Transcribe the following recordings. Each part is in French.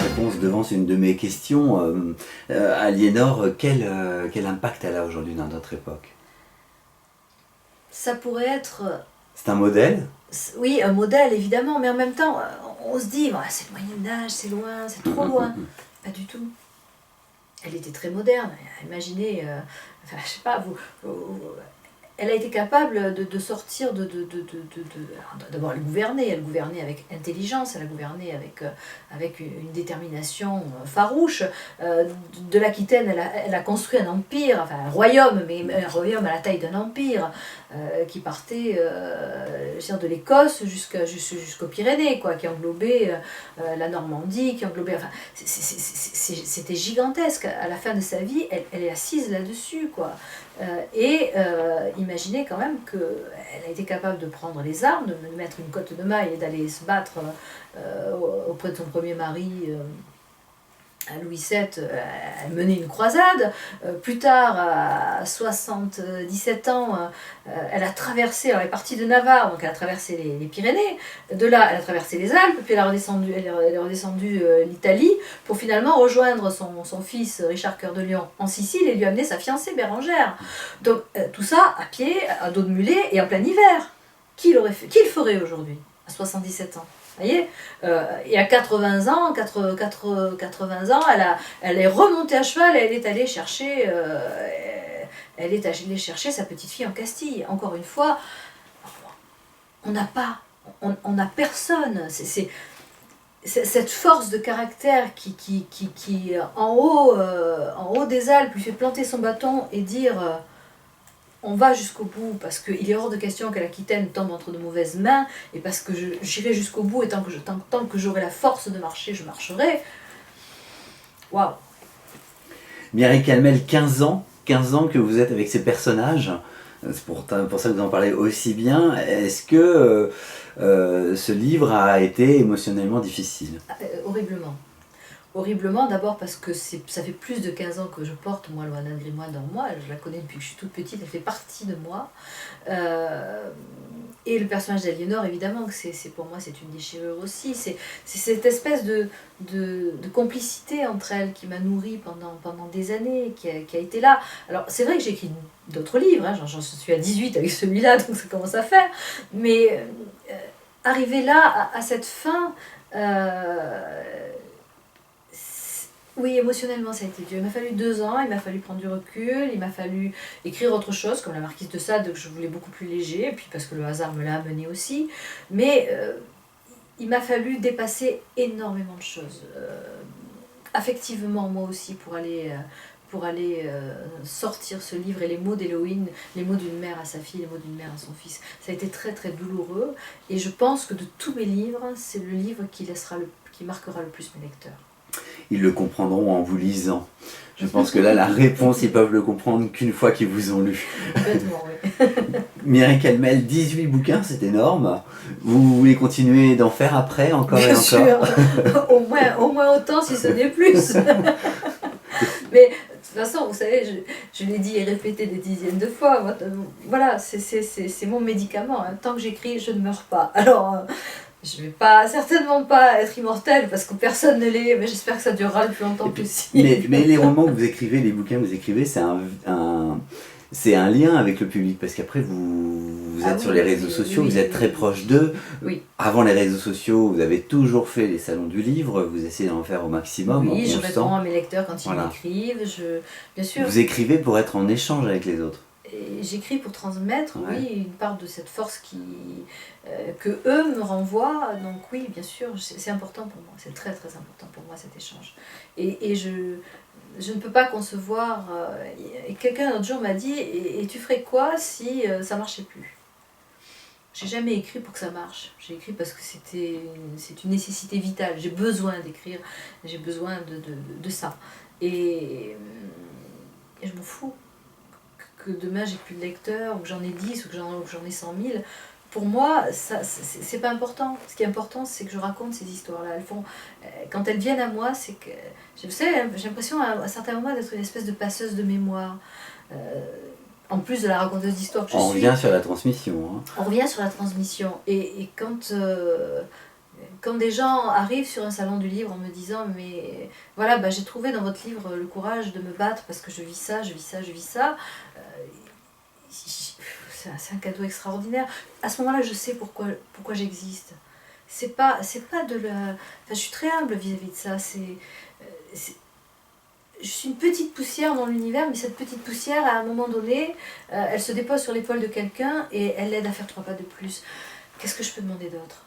réponse devance une de mes questions. Aliénor, quel impact elle a aujourd'hui dans notre époque? Ça pourrait être, C'est un modèle? oui, un modèle évidemment, mais en même temps, on se dit, bah, c'est le Moyen-Âge, c'est loin, c'est trop loin. Pas du tout. Elle était très moderne. Imaginez, enfin, je sais pas, elle a été capable de sortir d'abord, elle gouvernait avec intelligence, elle a gouverné avec une détermination farouche. De l'Aquitaine, elle a construit un empire, enfin un royaume, mais un royaume à la taille d'un empire, qui partait de l'Écosse jusqu'aux Pyrénées, quoi, qui englobait la Normandie, qui englobait... Enfin, c'était gigantesque. À la fin de sa vie, elle est assise là-dessus, quoi. Imaginez quand même qu'elle a été capable de prendre les armes, de mettre une cotte de maille et d'aller se battre auprès de son premier mari, à Louis VII. Elle menait une croisade. Plus tard, à 77 ans, elle a traversé, alors elle est partie de Navarre, donc elle a traversé les Pyrénées. De là, elle a traversé les Alpes, puis elle est redescendue l'Italie, pour finalement rejoindre son fils Richard Cœur de Lion en Sicile et lui amener sa fiancée Bérengère. Donc tout ça à pied, à dos de mulet et en plein hiver. Qui le ferait aujourd'hui, à 77 ans? Vous voyez, et à 80 ans, 80 ans, elle est remontée à cheval et elle est allée chercher sa petite fille en Castille. Encore une fois, on n'a personne. C'est cette force de caractère qui en haut des Alpes, lui fait planter son bâton et dire on va jusqu'au bout, parce qu'il est hors de question que l'Aquitaine tombe entre de mauvaises mains, et parce que j'irai jusqu'au bout, et tant que j'aurai la force de marcher, je marcherai. Waouh! Mireille Calmel, 15 ans que vous êtes avec ces personnages. C'est pour ça que vous en parlez aussi bien. Est-ce que ce livre a été émotionnellement difficile? Horriblement. Horriblement, d'abord parce que ça fait plus de 15 ans que je porte, moi, Loana Grimoire dans moi. Je la connais depuis que je suis toute petite, elle fait partie de moi. Et le personnage d'Aliénor, évidemment, que pour moi, c'est une déchirure aussi. C'est cette espèce de complicité entre elles qui m'a nourrie pendant des années, qui a été là. Alors, c'est vrai que j'ai écrit d'autres livres, hein, j'en suis à 18 avec celui-là, donc ça commence à faire. Mais arriver là, à cette fin... oui, émotionnellement ça a été dur. Il m'a fallu 2 ans, il m'a fallu prendre du recul, il m'a fallu écrire autre chose, comme La Marquise de Sade, que je voulais beaucoup plus léger, et puis parce que le hasard me l'a amené aussi. Mais il m'a fallu dépasser énormément de choses. Affectivement, moi aussi, pour aller sortir ce livre et les mots d'Héloïne, les mots d'une mère à sa fille, les mots d'une mère à son fils. Ça a été très très douloureux, et je pense que de tous mes livres, c'est le livre qui marquera le plus mes lecteurs. Ils le comprendront en vous lisant. Je pense que là, la réponse, ils peuvent le comprendre qu'une fois qu'ils vous ont lu. Complètement, oui. Mireille Calmel, 18 bouquins, c'est énorme. Vous voulez continuer d'en faire après, encore Bien et encore? sûr. au moins autant, si ce n'est plus. Mais de toute façon, vous savez, je l'ai dit et répété des dizaines de fois. Voilà, c'est mon médicament. Hein. Tant que j'écris, je ne meurs pas. Alors... je vais certainement pas être immortelle parce que personne ne l'est, mais j'espère que ça durera le plus longtemps possible. Mais les romans que vous écrivez, les bouquins que vous écrivez, c'est un lien avec le public, parce qu'après vous êtes sur les réseaux sociaux, vous êtes très proche d'eux. Oui. Avant les réseaux sociaux, vous avez toujours fait les salons du livre, vous essayez d'en faire au maximum. Oui, je réponds à mes lecteurs quand ils m'écrivent, bien sûr. Vous écrivez pour être en échange avec les autres. J'écris pour transmettre, oui, une part de cette force que eux me renvoient. Donc oui, bien sûr, c'est important pour moi. C'est très très important pour moi cet échange. Et je ne peux pas concevoir... et quelqu'un l'autre jour m'a dit, et tu ferais quoi si ça marchait plus? J'ai jamais écrit pour que ça marche. J'ai écrit parce que c'est une nécessité vitale. J'ai besoin d'écrire, j'ai besoin de ça. Et je m'en fous. Que demain j'ai plus de lecteurs, ou que j'en ai 10, ou que j'en ai 100 000, pour moi, c'est pas important. Ce qui est important, c'est que je raconte ces histoires-là. Quand elles viennent à moi, c'est que... Vous savez, j'ai l'impression à certains moments d'être une espèce de passeuse de mémoire. En plus de la raconteuse d'histoire que je suis. On revient sur la transmission. Hein. On revient sur la transmission. Et quand... Quand des gens arrivent sur un salon du livre en me disant mais voilà, bah, j'ai trouvé dans votre livre le courage de me battre parce que je vis ça, je vis ça, je vis ça, c'est un cadeau extraordinaire. À ce moment-là, je sais pourquoi j'existe. C'est pas de la... Enfin, je suis très humble vis-à-vis de ça. Je suis une petite poussière dans l'univers, mais cette petite poussière, à un moment donné, elle se dépose sur l'épaule de quelqu'un et elle l'aide à faire 3 pas de plus. Qu'est-ce que je peux demander d'autre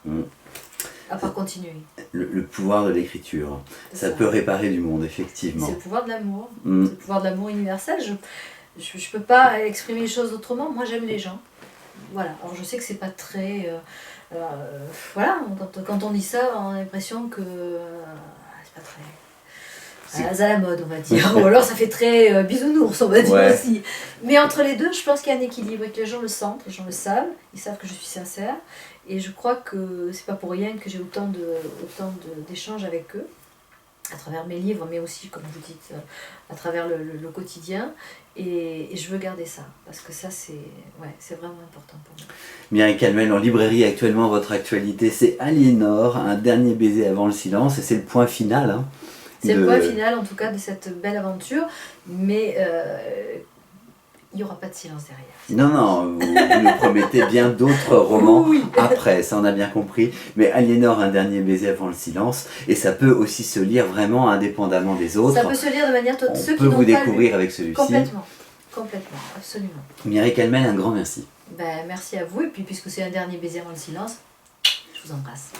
à part continuer? Le pouvoir de l'écriture, ça peut réparer du monde, effectivement. C'est le pouvoir de l'amour, c'est le pouvoir de l'amour universel. Je peux pas exprimer les choses autrement. Moi, j'aime les gens. Voilà. Alors, je sais que c'est pas très... voilà, quand on dit ça, on a l'impression que c'est pas très... à la mode, on va dire. Ou alors, ça fait très bisounours, on va dire aussi. Mais entre les deux, je pense qu'il y a un équilibre et que les gens le sentent, les gens le savent. Ils savent que je suis sincère. Et je crois que c'est pas pour rien que j'ai autant d'échanges avec eux, à travers mes livres, mais aussi, comme vous dites, à travers le quotidien. Et je veux garder ça, parce que ça, c'est vraiment important pour moi. Mireille Calmel, en librairie actuellement, votre actualité, c'est Aliénor, un dernier baiser avant le silence, et c'est le point final. Hein, c'est le point final, en tout cas, de cette belle aventure, mais il n'y aura pas de silence derrière. Non, vous nous promettez bien d'autres romans après, ça on a bien compris. Mais Aliénor, un dernier baiser avant le silence, et ça peut aussi se lire vraiment indépendamment des autres. Ça peut se lire de manière... On peut vous découvrir avec celui-ci. Complètement, absolument. Mireille Calmel, un grand merci. Merci à vous, et puis puisque c'est un dernier baiser avant le silence, je vous embrasse.